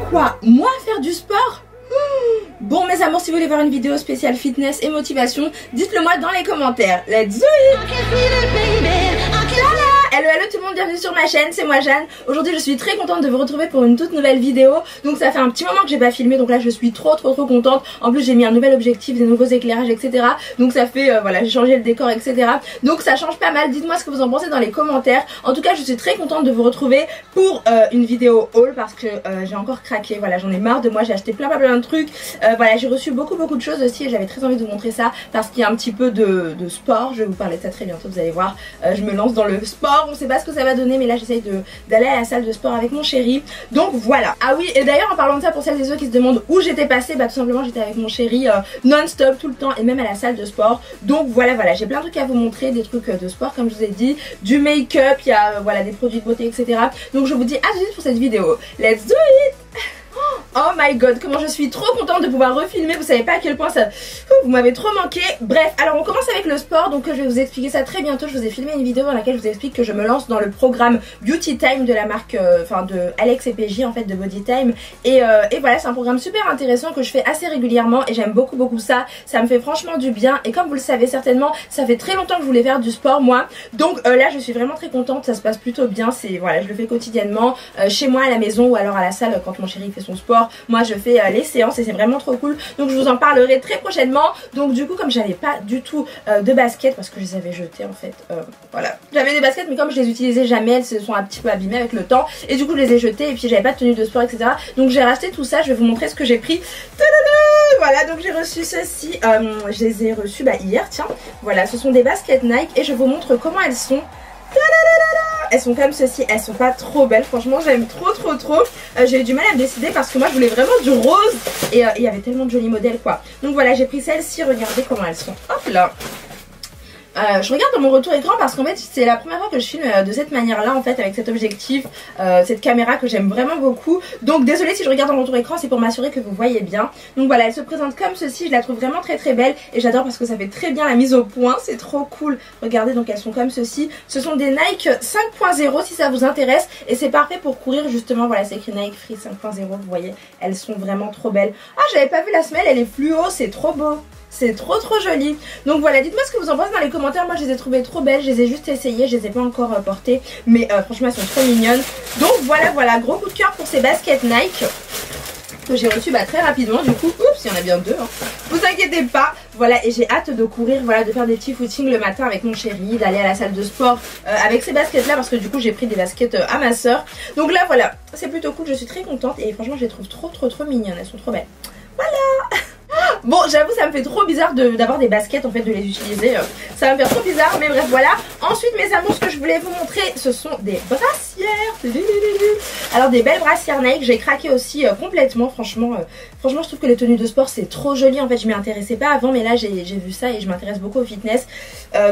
Quoi, moi faire du sport? Bon mes amours, si vous voulez voir une vidéo spéciale fitness et motivation, dites-le moi dans les commentaires. Let's do it! Hello hello tout le monde, bienvenue sur ma chaîne, c'est moi Jeanne. Aujourd'hui je suis très contente de vous retrouver pour une toute nouvelle vidéo. Donc ça fait un petit moment que j'ai pas filmé, donc là je suis trop contente. En plus j'ai mis un nouvel objectif, des nouveaux éclairages, etc. Donc ça fait, voilà, j'ai changé le décor, etc. Donc ça change pas mal, dites-moi ce que vous en pensez dans les commentaires. En tout cas je suis très contente de vous retrouver pour une vidéo haul parce que j'ai encore craqué. Voilà, j'en ai marre de moi, j'ai acheté plein de trucs. Voilà, j'ai reçu beaucoup de choses aussi et j'avais très envie de vous montrer ça parce qu'il y a un petit peu de sport. Je vais vous parler de ça très bientôt, vous allez voir. Je me lance dans le sport. On sait pas ce que ça va donner, mais là j'essaye d'aller à la salle de sport avec mon chéri. Donc voilà. Ah oui, et d'ailleurs en parlant de ça, pour celles et ceux qui se demandent où j'étais passée, bah tout simplement j'étais avec mon chéri non-stop tout le temps et même à la salle de sport. Donc voilà, j'ai plein de trucs à vous montrer, des trucs de sport comme je vous ai dit, du make-up, il y a voilà des produits de beauté, etc. Donc je vous dis à tout de suite pour cette vidéo. Let's do it! Oh my god, comment je suis trop contente de pouvoir refilmer, vous savez pas à quel point ça vous m'avez trop manqué. Bref, alors on commence avec le sport, donc je vais vous expliquer ça très bientôt. Je vous ai filmé une vidéo dans laquelle je vous explique que je me lance dans le programme Beauty Time de la marque, enfin de Alex et PJ en fait, de Body Time. Et voilà, c'est un programme super intéressant que je fais assez régulièrement et j'aime beaucoup ça. Ça me fait franchement du bien et comme vous le savez certainement, ça fait très longtemps que je voulais faire du sport moi. Donc là je suis vraiment très contente, ça se passe plutôt bien. C'est voilà, je le fais quotidiennement chez moi à la maison ou alors à la salle quand mon chéri fait son sport. Moi je fais les séances et c'est vraiment trop cool. Donc je vous en parlerai très prochainement. Donc du coup comme j'avais pas du tout de baskets parce que je les avais jetées en fait, voilà. J'avais des baskets mais comme je les utilisais jamais, elles se sont un petit peu abîmées avec le temps. Et du coup je les ai jetées et puis j'avais pas de tenue de sport, etc. Donc j'ai racheté tout ça, je vais vous montrer ce que j'ai pris. Voilà, donc j'ai reçu ceci, je les ai reçus hier, tiens. Voilà, ce sont des baskets Nike et je vous montre comment elles sont. Elles sont comme ceci, elles sont pas trop belles, franchement j'aime trop. J'ai eu du mal à me décider parce que moi je voulais vraiment du rose et il y avait tellement de jolis modèles quoi. Donc voilà, j'ai pris celle-ci, regardez comment elles sont. Hop là. Je regarde dans mon retour écran parce qu'en fait c'est la première fois que je filme de cette manière là en fait, avec cet objectif, cette caméra que j'aime vraiment beaucoup. Donc désolée si je regarde dans mon retour écran, c'est pour m'assurer que vous voyez bien. Donc voilà, elle se présente comme ceci, je la trouve vraiment très belle et j'adore parce que ça fait très bien la mise au point, c'est trop cool. Regardez, donc elles sont comme ceci, ce sont des Nike 5.0 si ça vous intéresse et c'est parfait pour courir justement. Voilà, c'est écrit Nike Free 5.0, vous voyez, elles sont vraiment trop belles. Ah, j'avais pas vu la semelle, elle est fluo, c'est trop beau. C'est trop joli. Donc voilà, dites-moi ce que vous en pensez dans les commentaires. Moi je les ai trouvées trop belles, je les ai juste essayées, je les ai pas encore portées. Mais franchement elles sont trop mignonnes. Donc voilà, gros coup de cœur pour ces baskets Nike que j'ai reçues très rapidement. Du coup, oups, il y en a bien deux, hein. Vous inquiétez pas. Voilà, et j'ai hâte de courir, voilà, de faire des petits footings le matin avec mon chéri, d'aller à la salle de sport avec ces baskets là parce que du coup j'ai pris des baskets à ma soeur. Donc là voilà, c'est plutôt cool, je suis très contente et franchement je les trouve trop mignonnes, elles sont trop belles. Voilà. Bon, j'avoue ça me fait trop bizarre d'avoir des baskets en fait, de les utiliser, ça va me faire trop bizarre, mais bref voilà. Ensuite mes amours, ce que je voulais vous montrer, ce sont des brassières. Alors des belles brassières Nike, j'ai craqué aussi complètement, franchement je trouve que les tenues de sport c'est trop joli en fait. Je m'y intéressais pas avant mais là j'ai vu ça et je m'intéresse beaucoup au fitness.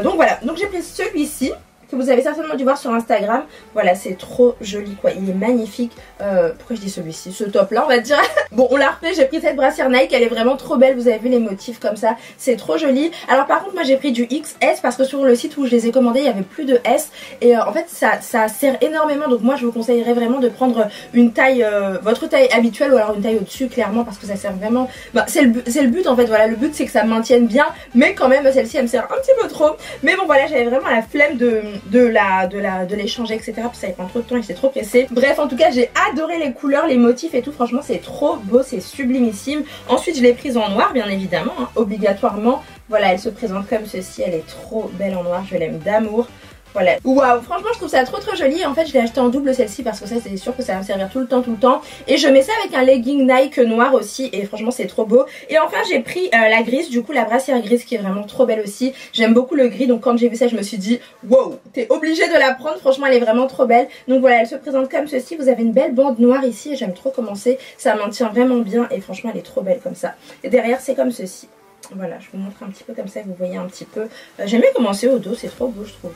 Donc voilà, donc j'ai pris celui-ci que vous avez certainement dû voir sur Instagram. Voilà, c'est trop joli quoi, il est magnifique. Pourquoi je dis celui-ci, ce top là on va dire. Bon, on l'a refait, j'ai pris cette brassière Nike, elle est vraiment trop belle, vous avez vu les motifs comme ça, c'est trop joli. Alors par contre moi j'ai pris du XS parce que sur le site où je les ai commandés il y avait plus de S et en fait ça sert énormément. Donc moi je vous conseillerais vraiment de prendre une taille, votre taille habituelle ou alors une taille au-dessus clairement parce que ça sert vraiment, c'est le but en fait. Voilà, le but c'est que ça maintienne bien mais quand même celle-ci elle me sert un petit peu trop. Mais bon voilà, j'avais vraiment la flemme de l'échanger, etc. Parce que ça prend trop de temps et j'étais trop pressée. Bref, en tout cas j'ai adoré les couleurs, les motifs et tout, franchement c'est trop beau, c'est sublimissime. Ensuite je l'ai prise en noir bien évidemment, hein, obligatoirement. Voilà, elle se présente comme ceci, elle est trop belle en noir, je l'aime d'amour. Voilà, waouh, franchement je trouve ça trop joli. En fait je l'ai acheté en double celle-ci parce que ça c'est sûr que ça va me servir tout le temps. Et je mets ça avec un legging Nike noir aussi et franchement c'est trop beau. Et enfin j'ai pris la grise, du coup la brassière grise qui est vraiment trop belle aussi. J'aime beaucoup le gris, donc quand j'ai vu ça je me suis dit wow, t'es obligée de la prendre, franchement elle est vraiment trop belle. Donc voilà, elle se présente comme ceci, vous avez une belle bande noire ici et j'aime trop comment c'est, ça maintient vraiment bien et franchement elle est trop belle comme ça. Et derrière c'est comme ceci. Voilà, je vous montre un petit peu comme ça, vous voyez un petit peu. J'aime bien comment c'est au dos, c'est trop beau je trouve.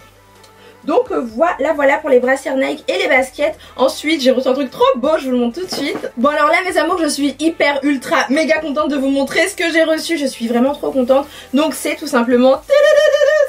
Donc voilà pour les brassières Nike et les baskets. Ensuite j'ai reçu un truc trop beau, je vous le montre tout de suite. Bon alors là mes amours, je suis hyper ultra méga contente de vous montrer ce que j'ai reçu. Je suis vraiment trop contente. Donc c'est tout simplement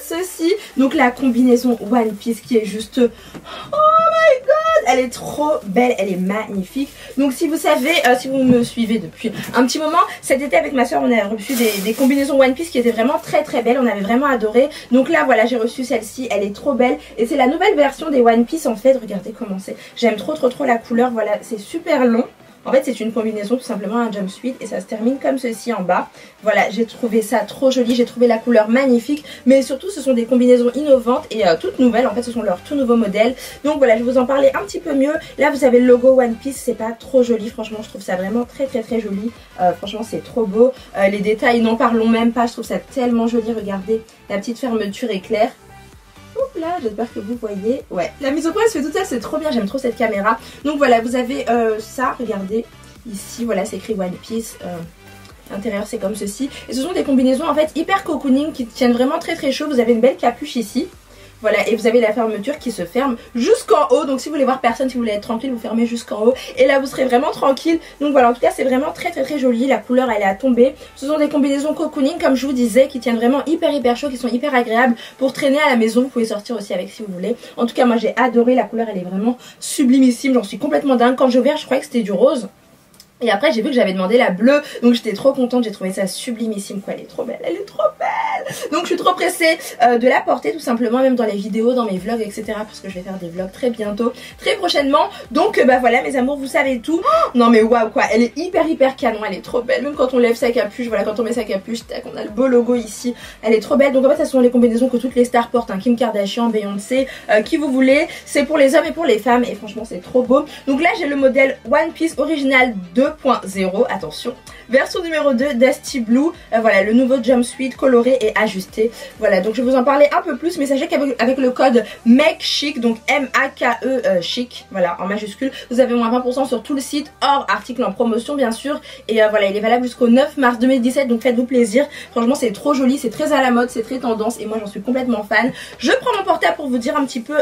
ceci. Donc la combinaison One Piece qui est juste... Oh my god, elle est trop belle, elle est magnifique. Donc si vous savez, si vous me suivez depuis un petit moment, cet été avec ma soeur on a reçu des combinaisons One Piece qui étaient vraiment très très belles, on avait vraiment adoré. Donc là voilà, j'ai reçu celle-ci, elle est trop belle et c'est la nouvelle version des One Piece en fait. Regardez comment c'est, j'aime trop la couleur, voilà, c'est super long. En fait c'est une combinaison tout simplement, un jumpsuit et ça se termine comme ceci en bas. Voilà, j'ai trouvé ça trop joli, j'ai trouvé la couleur magnifique. Mais surtout ce sont des combinaisons innovantes et toutes nouvelles. En fait ce sont leurs tout nouveaux modèles. Donc voilà, je vais vous en parler un petit peu mieux. Là vous avez le logo One Piece, c'est pas trop joli. Franchement je trouve ça vraiment très joli. Franchement c'est trop beau. Les détails n'en parlons même pas, je trouve ça tellement joli. Regardez, la petite fermeture éclair. Oups là, j'espère que vous voyez. Ouais, la mise au point elle se fait toute seule, c'est trop bien, j'aime trop cette caméra. Donc voilà, vous avez ça, regardez. Ici, voilà, c'est écrit One Piece. L'intérieur c'est comme ceci. Et ce sont des combinaisons en fait hyper cocooning qui tiennent vraiment très chaud. Vous avez une belle capuche ici. Voilà, et vous avez la fermeture qui se ferme jusqu'en haut. Donc si vous voulez voir personne, si vous voulez être tranquille, vous fermez jusqu'en haut. Et là vous serez vraiment tranquille. Donc voilà, en tout cas c'est vraiment très joli. La couleur elle est à tomber. Ce sont des combinaisons cocooning comme je vous disais, qui tiennent vraiment hyper chaud, qui sont hyper agréables pour traîner à la maison. Vous pouvez sortir aussi avec si vous voulez. En tout cas moi j'ai adoré, la couleur elle est vraiment sublimissime. J'en suis complètement dingue. Quand j'ai ouvert je croyais que c'était du rose. Et après j'ai vu que j'avais demandé la bleue, donc j'étais trop contente, j'ai trouvé ça sublimissime quoi, elle est trop belle, elle est trop belle. Donc je suis trop pressée de la porter tout simplement, même dans les vidéos, dans mes vlogs etc. Parce que je vais faire des vlogs très bientôt, très prochainement. Donc bah voilà mes amours, vous savez tout. Oh, non mais waouh quoi, elle est hyper canon, elle est trop belle. Même quand on lève sa capuche, voilà, quand on met sa capuche, tac, on a le beau logo ici, elle est trop belle. Donc en fait ce sont les combinaisons que toutes les stars portent, hein. Kim Kardashian, Beyoncé, qui vous voulez. C'est pour les hommes et pour les femmes et franchement c'est trop beau. Donc là j'ai le modèle One Piece original 2.0, attention, version numéro 2 Dusty Blue. Voilà, le nouveau jumpsuit coloré et ajusté. Voilà, donc je vais vous en parler un peu plus, mais sachez qu'avec le code MECHIC, donc M-A-K-E chic, voilà, en majuscule, vous avez moins 20% sur tout le site, hors article en promotion bien sûr. Et voilà, il est valable jusqu'au 9 mars 2017, donc faites-vous plaisir. Franchement c'est trop joli, c'est très à la mode, c'est très tendance et moi j'en suis complètement fan. Je prends mon portable pour vous dire un petit peu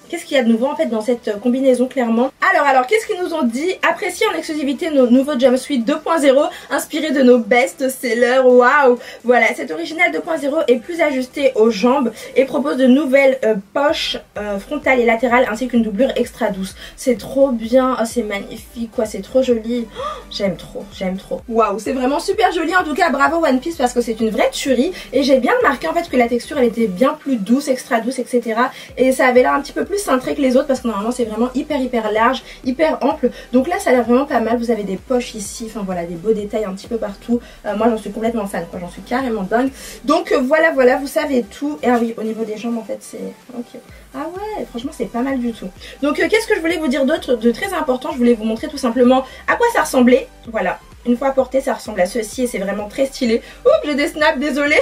qu'est-ce qu'il y a de nouveau en fait dans cette combinaison clairement. Alors qu'est-ce qu'ils nous ont dit? Appréciez en exclusivité nos nouveaux jumpsuit 2.0 inspiré de nos best-sellers. Waouh! Voilà, cet original 2.0 est plus ajusté aux jambes et propose de nouvelles poches frontales et latérales ainsi qu'une doublure extra douce. C'est trop bien, oh, c'est magnifique quoi, c'est trop joli. Oh, j'aime trop. Waouh, c'est vraiment super joli. En tout cas, bravo One Piece parce que c'est une vraie tuerie et j'ai bien remarqué en fait que la texture elle était bien plus douce, extra douce, etc. Et ça avait l'air un petit peu plus cintré que les autres parce que normalement c'est vraiment hyper large, hyper ample. Donc là ça a l'air vraiment pas mal. Vous avez des poches ici, enfin voilà, des beaux détails un petit peu partout. Moi j'en suis complètement fan quoi, j'en suis carrément dingue. Donc voilà, vous savez tout. Et ah oui, au niveau des jambes en fait c'est ok. Ah ouais, franchement c'est pas mal du tout. Donc qu'est-ce que je voulais vous dire d'autre de très important? Je voulais vous montrer tout simplement à quoi ça ressemblait. Voilà, une fois porté ça ressemble à ceci et c'est vraiment très stylé. Oups, j'ai des snaps, désolée.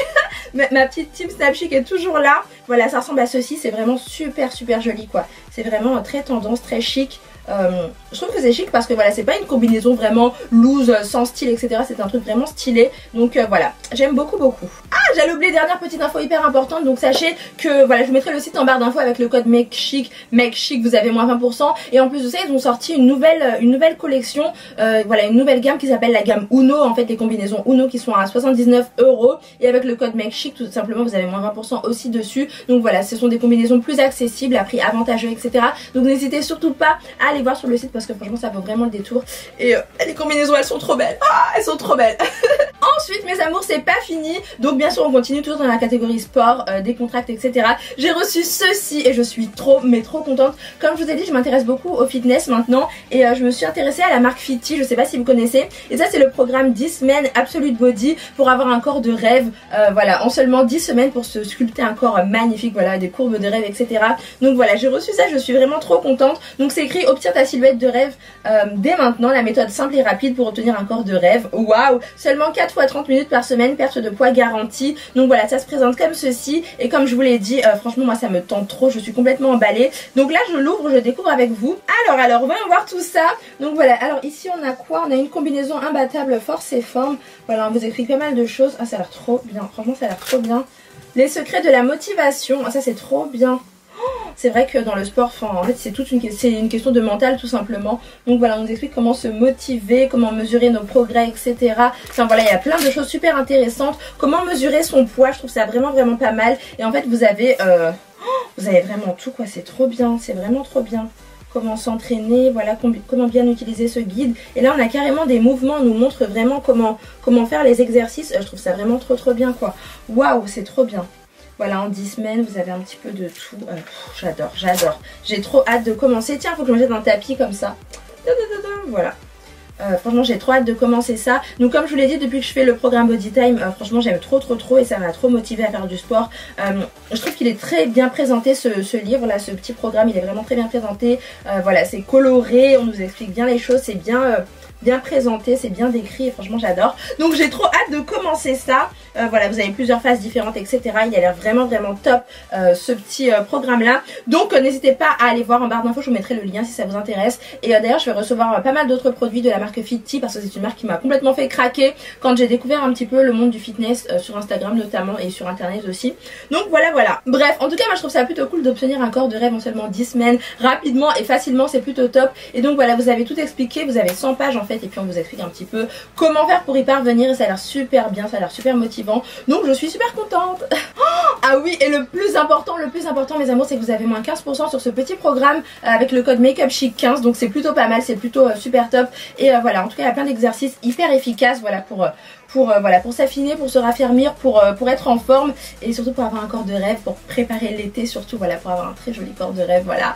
Ma petite team Snapchic est toujours là. Voilà, ça ressemble à ceci, c'est vraiment super joli quoi. C'est vraiment très tendance, très chic. Je trouve que c'est chic parce que voilà, c'est pas une combinaison vraiment loose, sans style, etc. C'est un truc vraiment stylé. Donc voilà, j'aime beaucoup. Ah, j'allais oublier, dernière petite info hyper importante. Donc sachez que voilà, je vous mettrai le site en barre d'infos avec le code MECHIC. MECHIC, vous avez moins 20%. Et en plus de ça, ils ont sorti une nouvelle collection. Voilà, une nouvelle gamme qui s'appelle la gamme Uno. En fait, les combinaisons Uno qui sont à 79 €. Et avec le code MECHIC, tout simplement, vous avez moins 20% aussi dessus. Donc voilà, ce sont des combinaisons plus accessibles, à prix avantageux, etc. Donc n'hésitez surtout pas à aller voir sur le site parce que franchement ça vaut vraiment le détour. Et les combinaisons elles sont trop belles. Ah, elles sont trop belles. Ensuite mes amours, c'est pas fini. Donc bien sûr on continue toujours dans la catégorie sport, décontracte, etc. J'ai reçu ceci et je suis trop contente. Comme je vous ai dit, je m'intéresse beaucoup au fitness maintenant. Et je me suis intéressée à la marque Fitty, je sais pas si vous connaissez. Et ça c'est le programme 10 semaines Absolute Body pour avoir un corps de rêve. Voilà, en seulement 10 semaines pour se sculpter un corps magnifique, voilà, des courbes de rêve, etc. Donc voilà, j'ai reçu ça, je suis vraiment trop contente. Donc c'est écrit obtient ta silhouette de rêve dès maintenant, la méthode simple et rapide pour obtenir un corps de rêve. Waouh, seulement 4 fois 30 minutes par semaine, perte de poids garantie. Donc voilà, ça se présente comme ceci et comme je vous l'ai dit, franchement moi ça me tente trop, je suis complètement emballée. Donc là je l'ouvre, je découvre avec vous. Alors voyons voir tout ça. Donc voilà, alors ici on a quoi? On a une combinaison imbattable force et forme. Voilà, on vous écrit pas mal de choses. Ah, ça a l'air trop bien, franchement ça a l'air trop bien. Les secrets de la motivation, ah, ça c'est trop bien. c'est vrai que dans le sport, en fait c'est une question de mental tout simplement. Donc voilà, on nous explique comment se motiver, comment mesurer nos progrès, etc. Enfin voilà, il y a plein de choses super intéressantes. Comment mesurer son poids, je trouve ça vraiment pas mal. Et en fait vous avez vraiment tout quoi, c'est trop bien, c'est vraiment trop bien. Comment s'entraîner, voilà, comment bien utiliser ce guide. Et là on a carrément des mouvements, on nous montre vraiment comment faire les exercices. Je trouve ça vraiment trop bien quoi. Waouh, c'est trop bien. Voilà, en 10 semaines vous avez un petit peu de tout. J'adore. J'ai trop hâte de commencer. Tiens, faut que je me jette un tapis comme ça. Voilà. Franchement j'ai trop hâte de commencer ça. Donc comme je vous l'ai dit, depuis que je fais le programme Body Time, franchement j'aime trop et ça m'a trop motivée à faire du sport. Je trouve qu'il est très bien présenté ce livre là, ce petit programme, il est vraiment très bien présenté. Voilà, c'est coloré, on nous explique bien les choses, c'est bien présenté, c'est bien décrit et franchement j'adore. Donc j'ai trop hâte de commencer ça. Voilà, vous avez plusieurs phases différentes, etc. Il a l'air vraiment top ce petit programme là. Donc n'hésitez pas à aller voir en barre d'infos, je vous mettrai le lien si ça vous intéresse. Et d'ailleurs je vais recevoir pas mal d'autres produits de la marque Fitty parce que c'est une marque qui m'a complètement fait craquer quand j'ai découvert un petit peu le monde du fitness sur Instagram notamment et sur internet aussi. Donc voilà. Bref, en tout cas moi je trouve ça plutôt cool d'obtenir un corps de rêve en seulement 10 semaines, rapidement et facilement, c'est plutôt top. Et donc voilà, vous avez tout expliqué, vous avez 100 pages en fait et puis on vous explique un petit peu comment faire pour y parvenir et ça a l'air super bien, ça a l'air super motivant. Donc je suis super contente. Ah oui, et le plus important mes amours, c'est que vous avez moins 15% sur ce petit programme avec le code Makeup Chic 15. Donc c'est plutôt pas mal, c'est plutôt super top. Et voilà, en tout cas il y a plein d'exercices hyper efficaces, voilà, pour s'affiner, pour se raffermir, pour être en forme et surtout pour avoir un corps de rêve, pour préparer l'été surtout, voilà, pour avoir un très joli corps de rêve, voilà.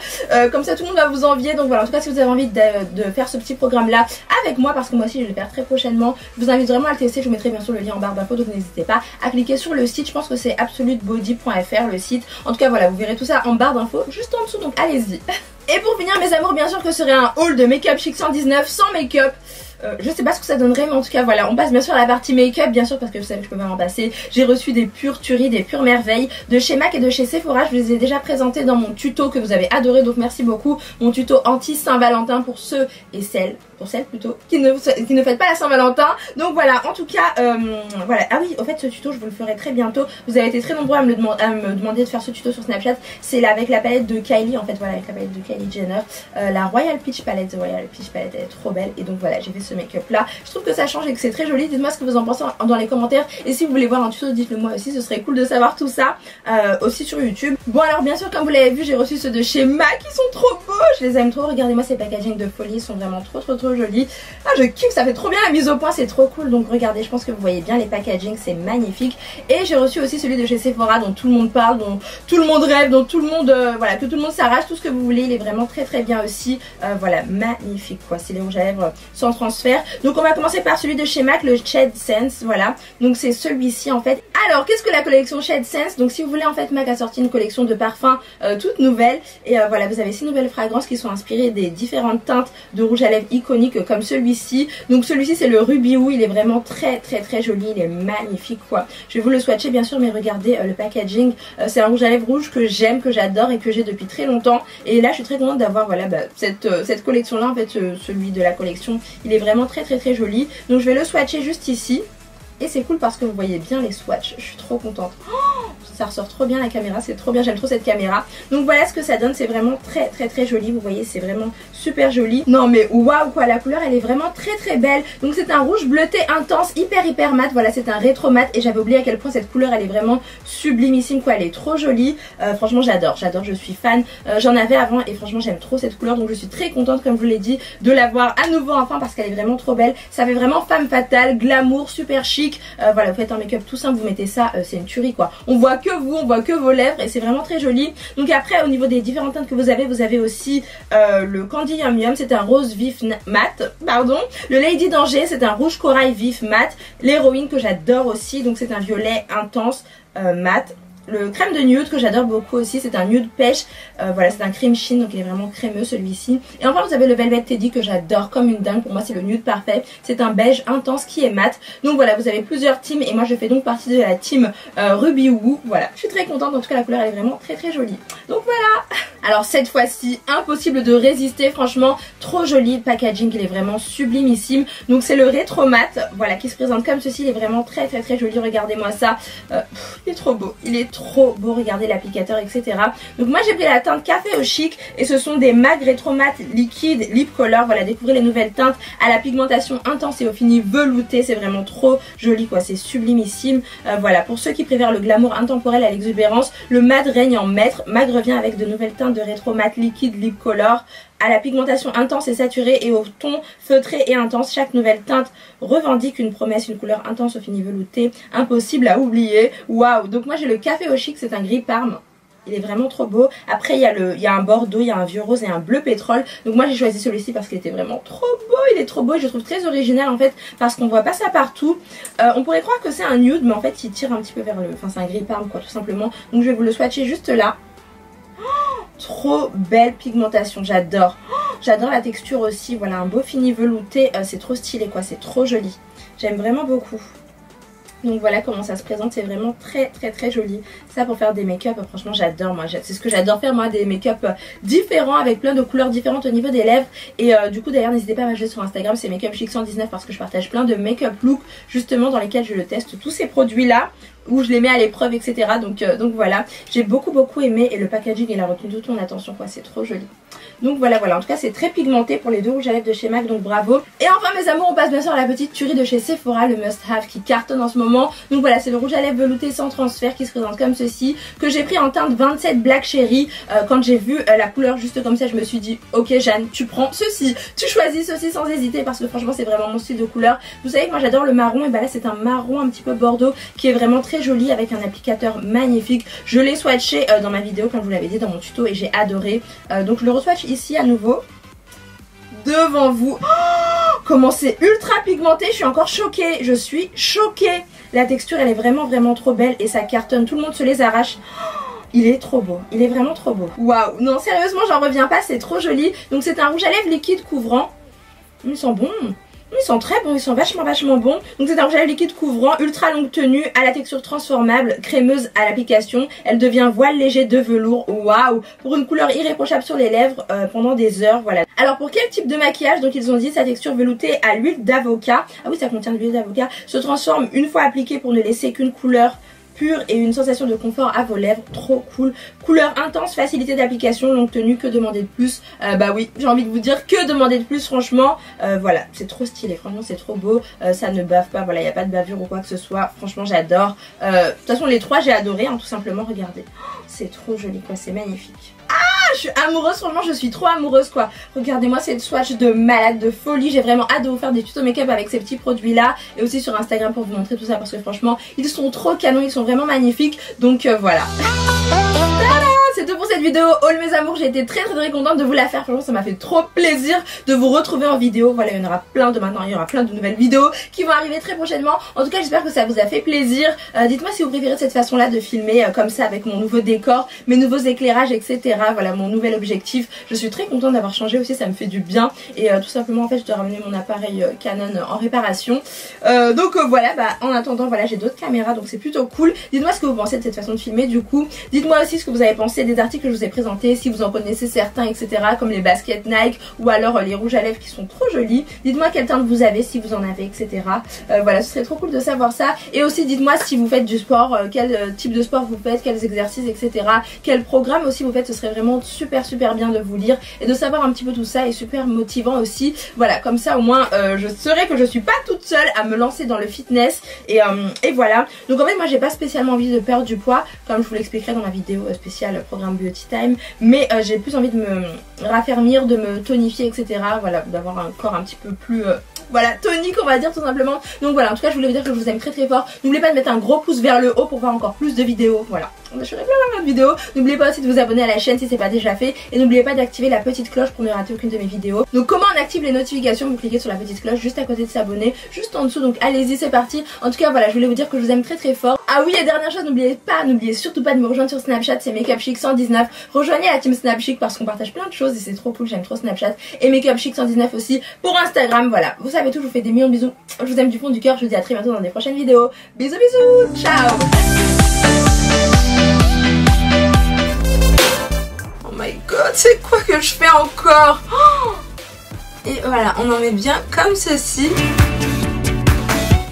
Comme ça tout le monde va vous envier. Donc voilà, en tout cas si vous avez envie de faire ce petit programme là avec moi, parce que moi aussi je vais le faire très prochainement, je vous invite vraiment à le tester. Je vous mettrai bien sûr le lien en barre d'infos, donc n'hésitez pas à cliquer sur le site. Je pense que c'est absolutebody.fr le site. En tout cas voilà, vous verrez tout ça en barre d'infos juste en dessous, donc allez-y. Et pour finir mes amours, bien sûr que ce serait un haul de Makeup Chic 119 sans make-up. Je sais pas ce que ça donnerait, mais en tout cas voilà, on passe bien sûr à la partie make-up, bien sûr, parce que vous savez que je peux pas m'en passer. J'ai reçu des pures tueries, des pures merveilles de chez MAC et de chez Sephora. Je vous les ai déjà présentés dans mon tuto que vous avez adoré, donc merci beaucoup. Mon tuto anti Saint-Valentin pour ceux et celles, pour celles plutôt, qui ne fêtent pas la Saint-Valentin. Donc voilà, en tout cas, voilà. Ah oui, au fait ce tuto je vous le ferai très bientôt. Vous avez été très nombreux à me demander de faire ce tuto sur Snapchat. C'est là avec la palette de Kylie, en fait voilà, avec la palette de Kylie Jenner, la Royal Peach Palette. The Royal Peach Palette, elle est trop belle. Et donc voilà, j'ai fait ce make-up là. Je trouve que ça change et que c'est très joli. Dites-moi ce que vous en pensez dans les commentaires. Et si vous voulez voir un tuto, dites-le moi aussi. Ce serait cool de savoir tout ça aussi sur YouTube. Bon alors bien sûr, comme vous l'avez vu, j'ai reçu ceux de chez MAC. Ils sont trop beaux. Je les aime trop. Regardez-moi ces packaging de folie. Ils sont vraiment trop jolis. Ah, je kiffe. Ça fait trop bien la mise au point. C'est trop cool. Donc regardez, je pense que vous voyez bien les packaging. C'est magnifique. Et j'ai reçu aussi celui de chez Sephora dont tout le monde parle, dont tout le monde rêve, dont tout le monde voilà, que tout le monde s'arrache, tout ce que vous voulez. Il est vraiment très bien aussi. Voilà, magnifique quoi. C'est les rouges à lèvres sans transfert. Donc on va commencer par celui de chez MAC, le Shade Sense, voilà. Donc c'est celui-ci en fait. Alors qu'est-ce que la collection Shade Sense? Donc si vous voulez, en fait MAC a sorti une collection de parfums toute nouvelle. Et voilà, vous avez 6 nouvelles fragrances qui sont inspirées des différentes teintes de rouge à lèvres iconiques comme celui-ci. Donc celui-ci c'est le Ruby Woo, il est vraiment très joli, il est magnifique quoi. Je vais vous le swatcher bien sûr, mais regardez le packaging. C'est un rouge à lèvres rouge que j'aime, que j'adore et que j'ai depuis très longtemps. Et là je suis très contente d'avoir voilà, cette collection là en fait, celui de la collection. Il est vraiment très joli. Donc je vais le swatcher juste ici. Et c'est cool parce que vous voyez bien les swatchs. Je suis trop contente. Oh, ça ressort trop bien la caméra, c'est trop bien, j'aime trop cette caméra. Donc voilà ce que ça donne, c'est vraiment très joli. Vous voyez, c'est vraiment super joli. Non mais waouh quoi, la couleur elle est vraiment très belle. Donc c'est un rouge bleuté intense, hyper mat. Voilà, c'est un rétro mat. Et j'avais oublié à quel point cette couleur elle est vraiment sublimissime quoi, elle est trop jolie. Franchement j'adore, je suis fan. J'en avais avant et franchement j'aime trop cette couleur. Donc je suis très contente, comme je vous l'ai dit, de la voir à nouveau enfin parce qu'elle est vraiment trop belle. Ça fait vraiment femme fatale, glamour, super chic. Voilà, vous faites un make-up tout simple, vous mettez ça, c'est une tuerie quoi. On voit que vous, on voit que vos lèvres et c'est vraiment très joli. Donc après au niveau des différentes teintes que vous avez aussi le Candy Yum Yum, c'est un rose vif mat, pardon. Le Lady Danger, c'est un rouge corail vif mat. L'héroïne que j'adore aussi, donc c'est un violet intense mat. Le crème de nude que j'adore beaucoup aussi, c'est un nude pêche. Voilà, c'est un cream sheen, donc il est vraiment crémeux celui-ci. Et enfin vous avez le Velvet Teddy que j'adore comme une dingue. Pour moi c'est le nude parfait. C'est un beige intense qui est mat. Donc voilà, vous avez plusieurs teams et moi je fais donc partie de la team Ruby Woo. Voilà, je suis très contente. En tout cas la couleur elle est vraiment très jolie. Donc voilà. Alors cette fois-ci, impossible de résister, franchement, trop joli. Le packaging il est vraiment sublimissime. Donc c'est le rétro mat, voilà, qui se présente comme ceci. Il est vraiment très joli. Regardez-moi ça. Il est trop beau. Il est trop beau, regardez l'applicateur, etc. Donc moi j'ai pris la teinte Café au Chic et ce sont des MAC Retro Matte Liquide Lip Color. Voilà, découvrez les nouvelles teintes à la pigmentation intense et au fini velouté, c'est vraiment trop joli quoi, c'est sublimissime. Voilà, pour ceux qui préfèrent le glamour intemporel à l'exubérance, le mat règne en maître. MAC revient avec de nouvelles teintes de Retro Matte Liquide Lip Color à la pigmentation intense et saturée et au ton feutré et intense. Chaque nouvelle teinte revendique une promesse, une couleur intense au fini velouté, impossible à oublier. Waouh! Donc moi j'ai le Café au Chic, c'est un gris parme. Il est vraiment trop beau. Après il y a un bordeaux, il y a un vieux rose et un bleu pétrole. Donc moi j'ai choisi celui-ci parce qu'il était vraiment trop beau. Il est trop beau et je le trouve très original en fait parce qu'on voit pas ça partout. On pourrait croire que c'est un nude mais en fait il tire un petit peu vers le... Enfin c'est un gris parme quoi tout simplement. Donc je vais vous le swatcher juste là. Trop belle pigmentation, j'adore. J'adore la texture aussi, voilà un beau fini velouté, c'est trop stylé quoi, c'est trop joli. J'aime vraiment beaucoup. Donc voilà comment ça se présente, c'est vraiment très joli. Ça pour faire des make-up, franchement j'adore moi, c'est ce que j'adore faire moi, des make-up différents avec plein de couleurs différentes au niveau des lèvres. Et du coup d'ailleurs n'hésitez pas à m'ajouter sur Instagram, c'est Makeup Chic 119 parce que je partage plein de make-up look justement dans lesquels je le teste, tous ces produits là où je les mets à l'épreuve etc. Donc voilà, j'ai beaucoup aimé et le packaging il a retenu toute mon attention quoi, c'est trop joli. Donc voilà, en tout cas c'est très pigmenté pour les deux rouges à lèvres de chez MAC, donc bravo. Et enfin mes amours, on passe bien sûr à la petite tuerie de chez Sephora, le must have qui cartonne en ce moment. Donc voilà, c'est le rouge à lèvres velouté sans transfert qui se présente comme ceci, que j'ai pris en teinte 27 Black Cherry. Quand j'ai vu la couleur juste comme ça, je me suis dit ok Jeanne, tu prends ceci, tu choisis ceci sans hésiter parce que franchement c'est vraiment mon style de couleur. Vous savez que moi j'adore le marron, et bah là c'est un marron un petit peu bordeaux qui est vraiment très joli avec un applicateur magnifique. Je l'ai swatché dans ma vidéo comme je vous l'avais dit dans mon tuto et j'ai adoré. Donc je le re-swatch ici à nouveau devant vous. Oh, comment c'est ultra pigmenté, je suis encore choquée, je suis choquée. La texture elle est vraiment trop belle et ça cartonne, tout le monde se les arrache. Oh, il est trop beau, il est vraiment trop beau. Waouh, non sérieusement j'en reviens pas, c'est trop joli. Donc c'est un rouge à lèvres liquide couvrant. Ils sont bons. Ils sont très bons, ils sont vachement bons. Donc c'est un rouge à lèvres liquide couvrant, ultra longue tenue, à la texture transformable, crémeuse à l'application. Elle devient voile léger de velours, waouh, pour une couleur irréprochable sur les lèvres pendant des heures, voilà. Alors pour quel type de maquillage, donc ils ont dit sa texture veloutée à l'huile d'avocat. Ah oui, ça contient de l'huile d'avocat. Se transforme une fois appliquée pour ne laisser qu'une couleur pure et une sensation de confort à vos lèvres, trop cool. Couleur intense, facilité d'application, longue tenue, que demander de plus? Bah oui, j'ai envie de vous dire que demander de plus, franchement, voilà, c'est trop stylé, franchement c'est trop beau, ça ne bave pas, voilà, il n'y a pas de bavure ou quoi que ce soit, franchement j'adore. De toute façon les trois j'ai adoré, hein, tout simplement, regardez, oh, c'est trop joli quoi, c'est magnifique. Je suis amoureuse, franchement je suis trop amoureuse quoi. Regardez-moi cette swatch de malade, de folie. J'ai vraiment hâte de vous faire des tutos make-up avec ces petits produits là. Et aussi sur Instagram pour vous montrer tout ça parce que franchement ils sont trop canons, ils sont vraiment magnifiques. Donc voilà. C'est tout pour cette vidéo, all mes amours, j'ai été très contente de vous la faire, franchement ça m'a fait trop plaisir de vous retrouver en vidéo. Voilà, il y en aura plein de maintenant, il y aura plein de nouvelles vidéos qui vont arriver très prochainement. En tout cas j'espère que ça vous a fait plaisir. Dites-moi si vous préférez cette façon là de filmer comme ça avec mon nouveau décor, mes nouveaux éclairages etc. Voilà mon nouvel objectif. Je suis très contente d'avoir changé aussi, ça me fait du bien. Et tout simplement en fait je dois ramener mon appareil Canon en réparation. Donc voilà, bah en attendant voilà j'ai d'autres caméras donc c'est plutôt cool. Dites-moi ce que vous pensez de cette façon de filmer du coup. Dites-moi aussi ce que vous avez pensé des articles que je vous ai présentés, si vous en connaissez certains etc. comme les baskets Nike ou alors les rouges à lèvres qui sont trop jolis. Dites-moi quelle teinte vous avez, si vous en avez etc. Voilà, ce serait trop cool de savoir ça. Et aussi dites-moi si vous faites du sport, quel type de sport vous faites, quels exercices etc. Quel programme aussi vous faites, ce serait vraiment super bien de vous lire et de savoir un petit peu tout ça et super motivant aussi. Voilà, comme ça au moins je saurai que je suis pas toute seule à me lancer dans le fitness et voilà. Donc en fait moi j'ai pas spécialement envie de perdre du poids comme je vous l'expliquerai dans ma vidéo spéciale programme Beauty Time, mais j'ai plus envie de me raffermir, de me tonifier etc. Voilà, d'avoir un corps un petit peu plus voilà, tonique on va dire tout simplement. Donc voilà, en tout cas je voulais vous dire que je vous aime très fort. N'oubliez pas de mettre un gros pouce vers le haut pour voir encore plus de vidéos. Voilà, je ferai plein de vidéos. N'oubliez pas aussi de vous abonner à la chaîne si c'est pas déjà fait. Et n'oubliez pas d'activer la petite cloche pour ne rater aucune de mes vidéos. Donc comment on active les notifications? Vous cliquez sur la petite cloche juste à côté de s'abonner, juste en dessous. Donc allez-y, c'est parti. En tout cas voilà, je voulais vous dire que je vous aime très fort. Ah oui, et dernière chose, n'oubliez surtout pas de me rejoindre sur Snapchat, c'est Makeup Chic 119. Rejoignez la team Snap Chic parce qu'on partage plein de choses et c'est trop cool, j'aime trop Snapchat. Et Makeup Chic 119 aussi pour Instagram. Voilà, vous savez tout, je vous fais des millions de bisous. Je vous aime du fond du cœur, je vous dis à très bientôt dans des prochaines vidéos. Bisous, ciao. Oh my god, c'est quoi que je fais encore? Et voilà, on en met bien comme ceci.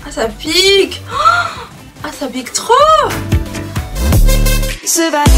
Ah ça pique. Ah ça pique trop. Savannah.